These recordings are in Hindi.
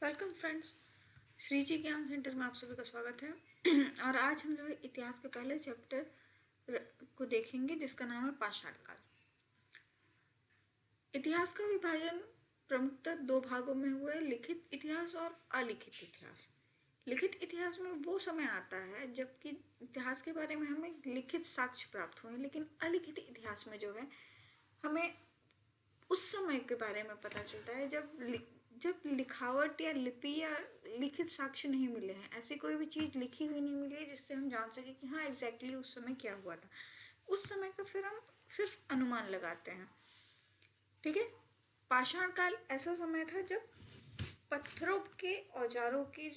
वेलकम फ्रेंड्स, श्री जी ज्ञान सेंटर में आप सभी का स्वागत है। और आज हम जो है इतिहास के पहले चैप्टर को देखेंगे जिसका नाम है पाषाण काल। इतिहास का विभाजन प्रमुखतः दो भागों में हुआ है, लिखित इतिहास और अलिखित इतिहास। लिखित इतिहास में वो समय आता है जबकि इतिहास के बारे में हमें लिखित साक्ष्य प्राप्त हुए, लेकिन अलिखित इतिहास में जो है हमें उस समय के बारे में पता चलता है जब लिखावट या लिपि या लिखित साक्ष्य नहीं मिले हैं, ऐसी कोई भी चीज़ लिखी हुई नहीं मिली है जिससे हम जान सके कि हाँ एग्जैक्टली उस समय क्या हुआ था। उस समय का फिर हम सिर्फ अनुमान लगाते हैं। ठीक है। पाषाण काल ऐसा समय था जब पत्थरों के औजारों के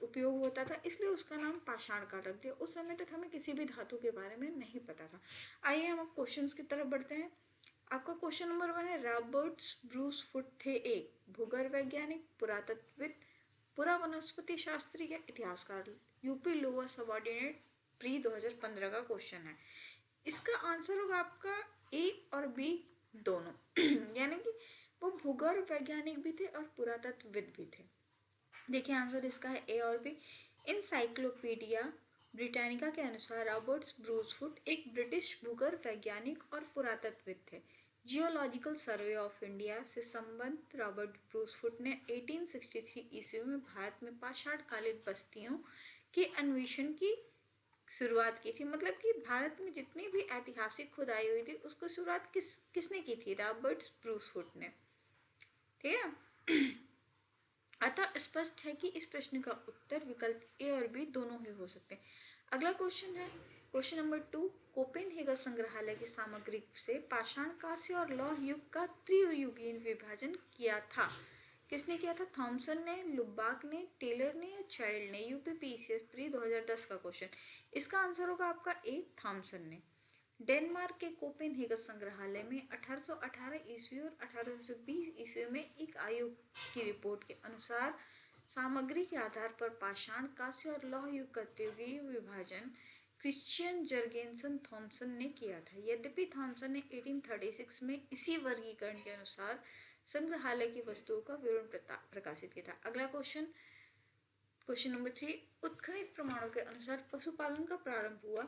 उपयोग होता था, इसलिए उसका नाम पाषाण काल रख दिया। उस समय तक हमें किसी भी धातु के बारे में नहीं पता था। आइए हम अब क्वेश्चंस की तरफ बढ़ते हैं। आपका क्वेश्चन नंबर 1 है, रॉबर्ट्स ब्रूस फुट थे एक भूगर्भ वैज्ञानिक, पुरातत्वविद, पुरा वनस्पति शास्त्री या इतिहासकार। यूपी लोअर सबऑर्डिनेट प्री 2015 का क्वेश्चन है। इसका आंसर होगा आपका ए और बी दोनों। यानी कि वो भूगर्भ वैज्ञानिक भी थे और पुरातत्वविद भी थे। देखिए आंसर इसका है ए और बी। इनसाइक्लोपीडिया ब्रिटानिका के अनुसार रॉबर्ट्स ब्रूसफुट एक ब्रिटिश भूगर्भ वैज्ञानिक और पुरातत्वविद थे। जियोलॉजिकल सर्वे ऑफ इंडिया से संबंध रॉबर्ट ब्रूसफुट ने 1863 ईस्वी में भारत में पाषाणकालीन बस्तियों के अन्वेषण की शुरुआत की थी। मतलब कि भारत में जितनी भी ऐतिहासिक खुदाई हुई थी उसकी शुरुआत किसने की थी? रॉबर्ट ब्रूसफुट ने। ठीक है। अतः स्पष्ट है कि इस प्रश्न का उत्तर विकल्प ए और बी दोनों ही हो सकते हैं। अगला क्वेश्चन है क्वेश्चन नंबर 2, कोपेनहेगन संग्रहालय की सामग्री से पाषाण कांस्य और लौह युग का त्रियुगीन विभाजन किया था। किसने किया था? थॉमसन ने, लुबाक ने, टेलर ने या चाइल्ड ने? यूपीपीसीएस प्री 2010 का क्वेश्चन। इसका आंसर होगा आपका ए, थॉमसन ने। डेनमार्क के कोपेनहेगन संग्रहालय में 1818 ईस्वी और 1820 ईस्वी में एक आयोग की रिपोर्ट के अनुसार सामग्री के आधार पर पाषाण, कांस्य और लौह युग का त्रियुगीय विभाजन क्रिश्चियन जर्गेनसन थॉमसन ने किया था। यद्यपि थॉमसन ने 1836 में इसी वर्गीकरण के अनुसार संग्रहालय की वस्तुओं का विवरण प्रकाशित किया था। अगला क्वेश्चन नंबर 3, उत्खनित प्रमाणों के अनुसार पशुपालन का प्रारंभ हुआ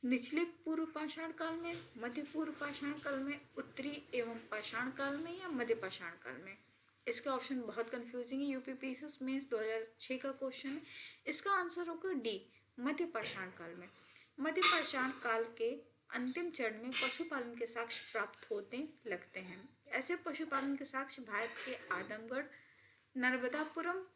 निचले पूर्व पाषाण काल में, मध्य पूर्व पाषाण काल में, उत्तरी एवं पाषाण काल में या मध्य पाषाण काल में? इसका ऑप्शन बहुत कंफ्यूजिंग है। यूपीपीसीएस में 2006 का क्वेश्चन है। इसका आंसर होगा डी, मध्य पाषाण काल में। मध्य पाषाण काल के अंतिम चरण में पशुपालन के साक्ष्य प्राप्त होते लगते हैं। ऐसे पशुपालन के साक्ष्य भारत के आदमगढ़, नर्मदापुरम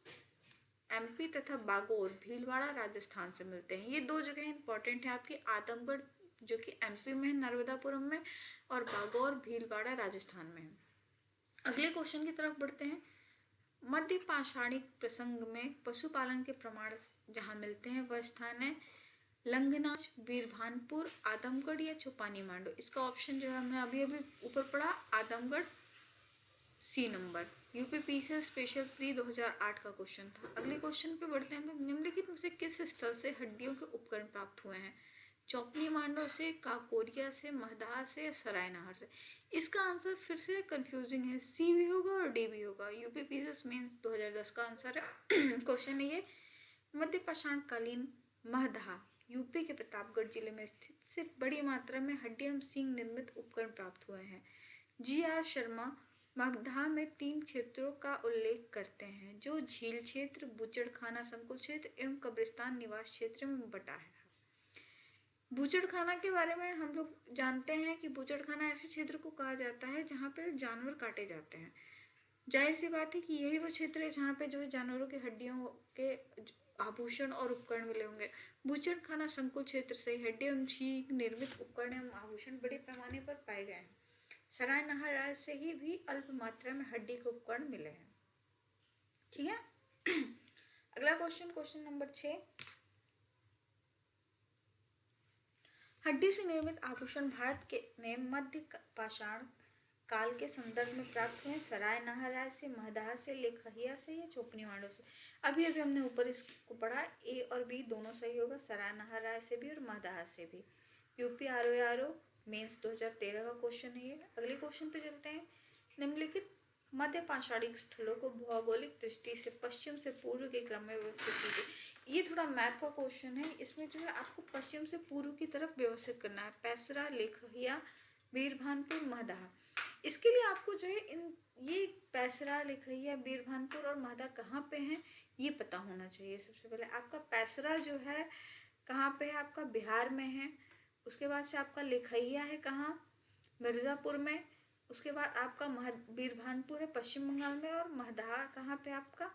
एमपी तथा बागोर भीलवाड़ा राजस्थान से मिलते हैं। ये दो जगह इंपॉर्टेंट है आपकी, आदमगढ़ जो कि एमपी में है नर्मदापुरम में, और बागोर भीलवाड़ा राजस्थान में है। अगले क्वेश्चन की तरफ बढ़ते हैं। मध्य पाषाणिक प्रसंग में पशुपालन के प्रमाण जहाँ मिलते हैं वह स्थान है लंगनाच, बीरभानपुर, आदमगढ़ या चौपानी मांडो। इसका ऑप्शन जो है हमने अभी ऊपर पढ़ा, Adamgarh C number. UPPCS special pre 2008 का क्वेश्चन था। अगले क्वेश्चन पे बढ़ते हैं। निम्नलिखित में से किस स्थल से हड्डियों के उपकरण प्राप्त हुए हैं? चौपनी मांडो से, काकोरिया से, महदाह से या सरायनहर से? इसका आंसर फिर से कंफ्यूजिंग है, सी भी होगा और डी भी होगा। यूपीपीसीएस मेंस 2010 का आंसर है। क्वेश्चन है ये, मध्य पाषाण कालीन महदाह यूपी के प्रतापगढ़ जिले में स्थित से बड़ी मात्रा में हड्डियां सींग निर्मित उपकरण प्राप्त हुए हैं। जी.आर. शर्मा महदाह में 3 क्षेत्रों का उल्लेख करते हैं जो झील क्षेत्र, बूचड़खाना संकुल क्षेत्र एवं कब्रिस्तान निवास क्षेत्र में बटा है। बूचड़खाना के बारे में हम लोग जानते हैं कि बूचड़खाना ऐसे क्षेत्र को कहा जाता है जहाँ पे जानवर काटे जाते हैं। जाहिर सी बात है कि यही वो क्षेत्र है जहाँ पे जो जानवरों की हड्डियों के आभूषण और उपकरण मिले होंगे। बूचड़खाना संकुल क्षेत्र से हड्डियों से निर्मित उपकरण एवं आभूषण बड़े पैमाने पर पाए गए हैं। सरायनहर से ही भी अल्प मात्रा में हड्डी के उपकरण मिले हैं। ठीक है। अगला क्वेश्चन नंबर 6, हड्डी से निर्मित आभूषण भारत के ने मध्य पाषाण काल के संदर्भ में प्राप्त हुए सरायनहर से, महदाह से, लेखहिया से या चौपनी मांडो से? अभी हमने ऊपर इसको पढ़ा, ए और बी दोनों सही होगा, सरायनहर से भी और महदाह से भी। यूपी आरओ मेंस 2013 का क्वेश्चन है ये। अगले क्वेश्चन पे चलते हैं। निम्नलिखित मध्य पाषाणिक स्थलों को भौगोलिक दृष्टि से पश्चिम से पूर्व के क्रम में व्यवस्थित कीजिए। ये थोड़ा मैप का क्वेश्चन है, इसमें जो है आपको पश्चिम से पूर्व की तरफ व्यवस्थित करना है। पैसरा, लेखहिया, बीरभानपुर, महदाहा। इसके लिए आपको जो है ये पैसरा, लेखहिया, बीरभानपुर और महदा कहाँ पे हैं ये पता होना चाहिए। सबसे पहले आपका पैसरा जो है कहाँ पे है, आपका बिहार में है। उसके बाद से आपका लेखहिया है कहाँ, मिर्ज़ापुर में। उसके बाद आपका बीरभानपुर है पश्चिम बंगाल में, और महदाहा कहाँ पे आपका,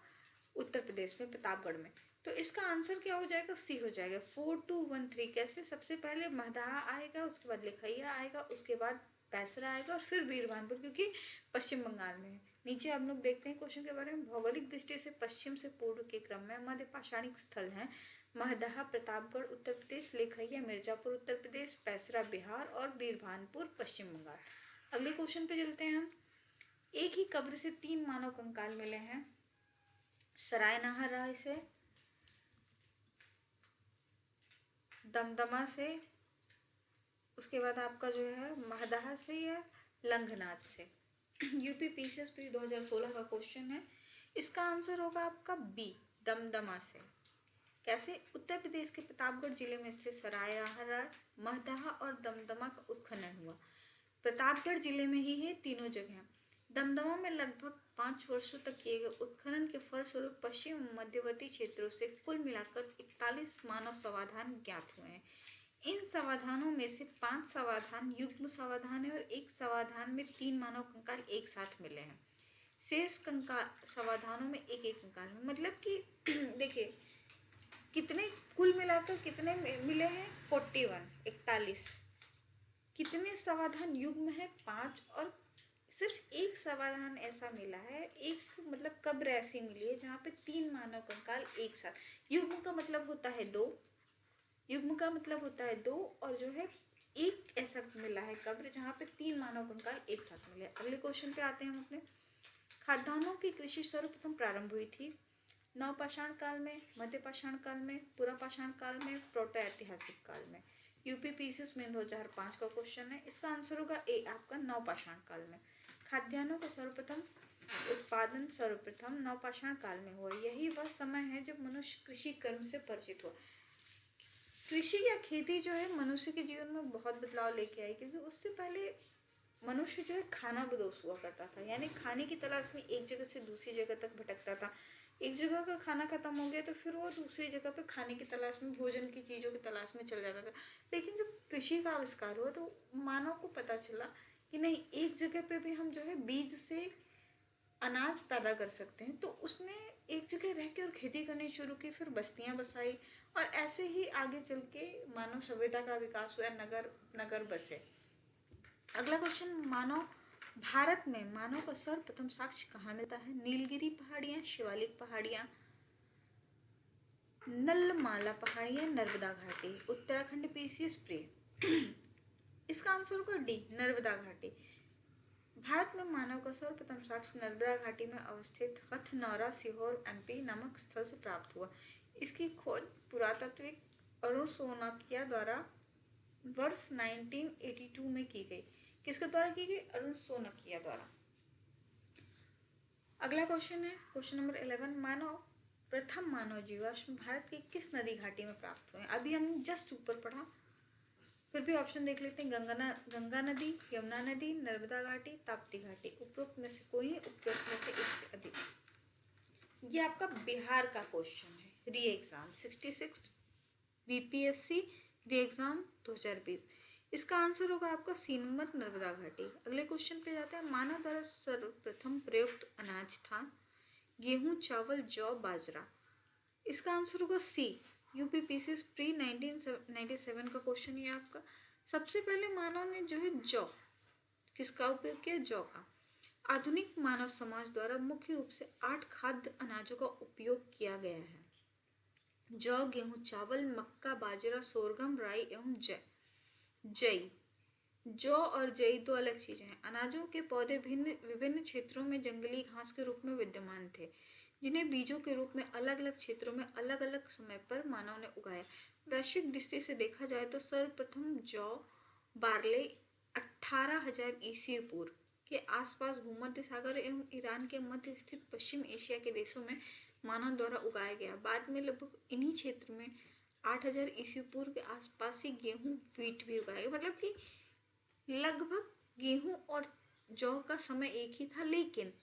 उत्तर प्रदेश में, प्रतापगढ़ में। तो इसका आंसर क्या हो जाएगा, सी हो जाएगा। 4213 कैसे, सबसे पहले महदाहा आएगा, उसके बाद लेखैया आएगा, उसके बाद पैसरा आएगा और फिर बीरभानपुर, क्योंकि पश्चिम बंगाल में है। नीचे हम लोग देखते हैं क्वेश्चन के बारे में। भौगोलिक दृष्टि से पश्चिम से पूर्व के क्रम में मध्य पाषाणिक स्थल हैं महदाहा प्रतापगढ़ उत्तर प्रदेश, लेखैया मिर्जापुर उत्तर प्रदेश, पैसरा बिहार और बीरभानपुर पश्चिम बंगाल। अगले क्वेश्चन पे चलते हैं हम। एक ही कब्र से 3 मानव कंकाल मिले हैं। सरायनाहा राय से, दमदमा से, उसके बाद आपका जो है महदाहा से या लंघनाथ से। यूपी पीसीएस प्री 2016 का क्वेश्चन है। इसका आंसर होगा आपका बी, दमदमा से। कैसे, उत्तर प्रदेश के प्रतापगढ़ जिले में स्थित सरायनाहा राय, महदाहा और दमदमा का उत्खनन हुआ। प्रतापगढ़ जिले में ही है तीनों जगह। दमदमा में लगभग 5 वर्षों तक किए गए उत्खनन के फलस्वरूप पश्चिम मध्यवर्ती क्षेत्रों से कुल मिलाकर 41 मानव समाधान ज्ञात हुए हैं। इन समाधानों में से 5 समाधान युग्म समाधान है और एक समाधान में 3 मानव कंकाल एक साथ मिले हैं। शेष कंकाल समाधानों में एक एक कंकाल में, मतलब कि देखिए कितने कुल मिलाकर कितने मिले हैं, 41। कितने समाधान युग्म है, 5, और सिर्फ एक समाधान ऐसा मिला है, एक मतलब कब्र ऐसी मिली है जहाँ पे 3 मानव कंकाल एक साथ। युग्म का मतलब होता है 2, युग्म का मतलब होता है 2, और जो है एक ऐसा मिला है कब्र जहाँ पे 3 मानव कंकाल एक साथ मिले। अगले क्वेश्चन पे आते हैं हम अपने। खाद्यान्नों की कृषि सर्वप्रथम प्रारंभ हुई थी नवपाषाण काल में, मध्य पाषाण काल में, पुरापाषाण काल में, प्रोटो ऐतिहासिक काल में। यूपी पीसीएस में 2005 का क्वेश्चन है। इसका आंसर होगा ए, आपका नवपाषाण काल में। खाद्यान्नों का सर्वप्रथम उत्पादन सर्वप्रथम नवपाषाण काल में हुआ। यही वह समय है जब मनुष्य कृषि कर्म से परिचित हुआ। कृषि या खेती जो है मनुष्य के जीवन में बहुत बदलाव लेके आई, क्योंकि उससे पहले मनुष्य जो है खाना बदोश हुआ करता था, यानी खाने की तलाश में एक जगह से दूसरी जगह तक भटकता था। एक जगह का खाना खत्म हो गया तो फिर वो दूसरी जगह पे खाने की तलाश में, भोजन की चीज़ों की तलाश में चल जाता था। लेकिन जब कृषि का आविष्कार हुआ तो मानव को पता चला कि नहीं, एक जगह पे भी हम जो है बीज से अनाज पैदा कर सकते हैं। तो उसने एक जगह रह के और खेती करनी शुरू की, फिर बस्तियां बसाई, और ऐसे ही आगे चल के मानव सभ्यता का विकास हुआ, नगर नगर बसे। अगला क्वेश्चन, भारत में मानव का सर्वप्रथम साक्ष्य कहाँ मिलता है। नीलगिरी पहाड़ियाँ, शिवालिक पहाड़ियाँ, नलमाला पहाड़ियाँ, नर्मदा घाटी। Uttarakhand PCS pre. इसका आंसर होगा डी, नर्मदा घाटी। भारत में मानव का सर्वप्रथम साक्ष्य नर्मदा घाटी में अवस्थित हथनौरा, सीहोर, एमपी नामक स्थल से प्राप्त हुआ। इसकी खोज पुरातात्विक अरुण सोनाकिया द्वारा वर्ष 1982 में की गई। किसके द्वारा की गई, अरुण सोनाकिया द्वारा। अगला क्वेश्चन है क्वेश्चन नंबर 11। प्रथम मानव जीवाश्म भारत की किस नदी घाटी में प्राप्त हुए। अभी हमने जस्ट ऊपर पढ़ा, फिर भी ऑप्शन देख लेते हैं। गंगा नदी, यमुना नदी, नर्मदा घाटी, ताप्ती घाटी। उपरोक्त में से कोई नहीं, उपरोक्त में से एक से अधिक। ये आपका बिहार का क्वेश्चन है, री एग्जाम 66 बीपीएससी री एग्जाम 2020। इसका आंसर होगा आपका सी नंबर, नर्मदा घाटी। अगले क्वेश्चन पे जाते हैं। मानव द्वारा सर्वप्रथम प्रयुक्त अनाज था गेहूं, चावल, जौ, बाजरा। इसका आंसर होगा सी, यूपी पीसीएस प्री 1997 का क्वेश्चन है आपका। सबसे पहले मानव ने जो है जौ, किसका उपयोग किया, जौ का। आधुनिक मानव समाज द्वारा मुख्य रूप से 8 खाद्य अनाजों का उपयोग किया गया है। जौ, गेहूं, चावल, मक्का, बाजरा, सोरगम, राई एवं जई। जौ और जई दो अलग चीजें हैं। अनाजों के पौधे विभिन्न क्षेत्रों में जंगली घास के रूप में विद्यमान थे, जिन्हें बीजों के रूप में अलग अलग क्षेत्रों में अलग अलग समय पर मानव ने उगाया। वैश्विक दृष्टि से देखा जाए तो सर्वप्रथम जौ, बार्ले 18,000 ईस्वी पूर्व के आसपास भूमध्य सागर एवं ईरान के मध्य स्थित पश्चिम एशिया के देशों में मानव द्वारा उगाया गया। बाद में लगभग इन्हीं क्षेत्र में 8000 ईस्वी पूर्व के आसपास ही गेहूं व्हीट भी उगाया गया। मतलब कि लगभग गेहूं और जौ का समय एक ही था, लेकिन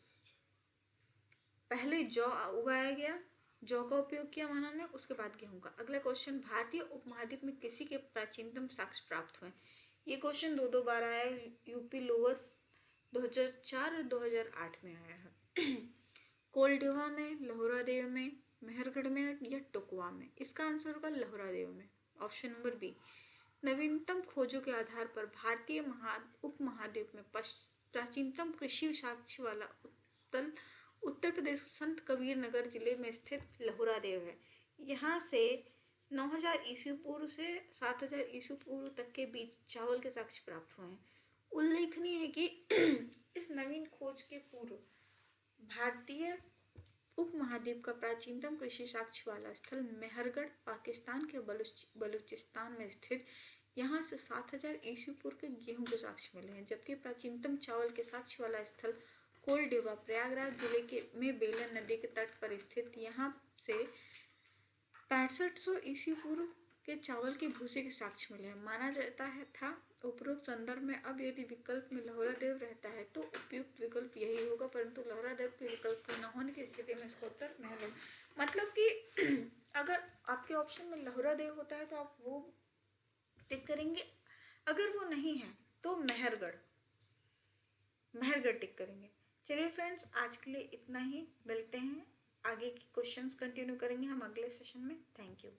पहले जौ उगाया गया, जौ का उपयोग किया मानव ने, उसके बाद गेहूं का। अगला क्वेश्चन, भारतीय उपमहाद्वीप में कृषि के प्राचीनतम साक्ष्य प्राप्त हुए। ये क्वेश्चन दो बार आया है, यूपी लोअर्स 2004 और 2008 में आया है। कोलडेवा में, लोहरादेव में, मेहरगढ़ में या टोकवा में। इसका आंसर होगा लोहरादेव में, ऑप्शन नंबर बी। नवीनतम खोजों के आधार पर भारतीय उपमहाद्वीप में प्राचीनतम कृषि साक्ष्य वाला उत्तर प्रदेश संत कबीर नगर जिले में स्थित लोहरादेव है। यहाँ से 9000 ईस्वी पूर्व से 7000 ईस्वी पूर्व तक के बीच चावल के साक्ष्य प्राप्त हुए हैं। उल्लेखनीय है कि इस नवीन खोज के पूर्व भारतीय उपमहाद्वीप का प्राचीनतम कृषि साक्ष्य वाला स्थल मेहरगढ़ पाकिस्तान के बलूचिस्तान में स्थित, यहाँ से 7000 ईस्वी पूर्व के गेहूं के साक्ष्य मिले हैं। जबकि प्राचीनतम चावल के साक्ष्य वाला स्थल कोलडेवा प्रयागराज जिले के में बेलन नदी के तट पर स्थित, यहाँ से 6500 ईस्वी पूर्व के चावल के भूसे के साक्ष्य मिले हैं। माना जाता है था उपरोक्त संदर्भ में अब यदि विकल्प में लोहरादेव रहता है तो उपयुक्त विकल्प यही होगा, परंतु लोहरादेव के विकल्प न होने की स्थिति में इसका उत्तर मेहरगढ़। मतलब कि अगर आपके ऑप्शन में लोहरादेव होता है तो आप वो टिक करेंगे, अगर वो नहीं है तो मेहरगढ़ टिक करेंगे। चलिए फ्रेंड्स, आज के लिए इतना ही, मिलते हैं, आगे के क्वेश्चंस कंटिन्यू करेंगे हम अगले सेशन में। Thank you.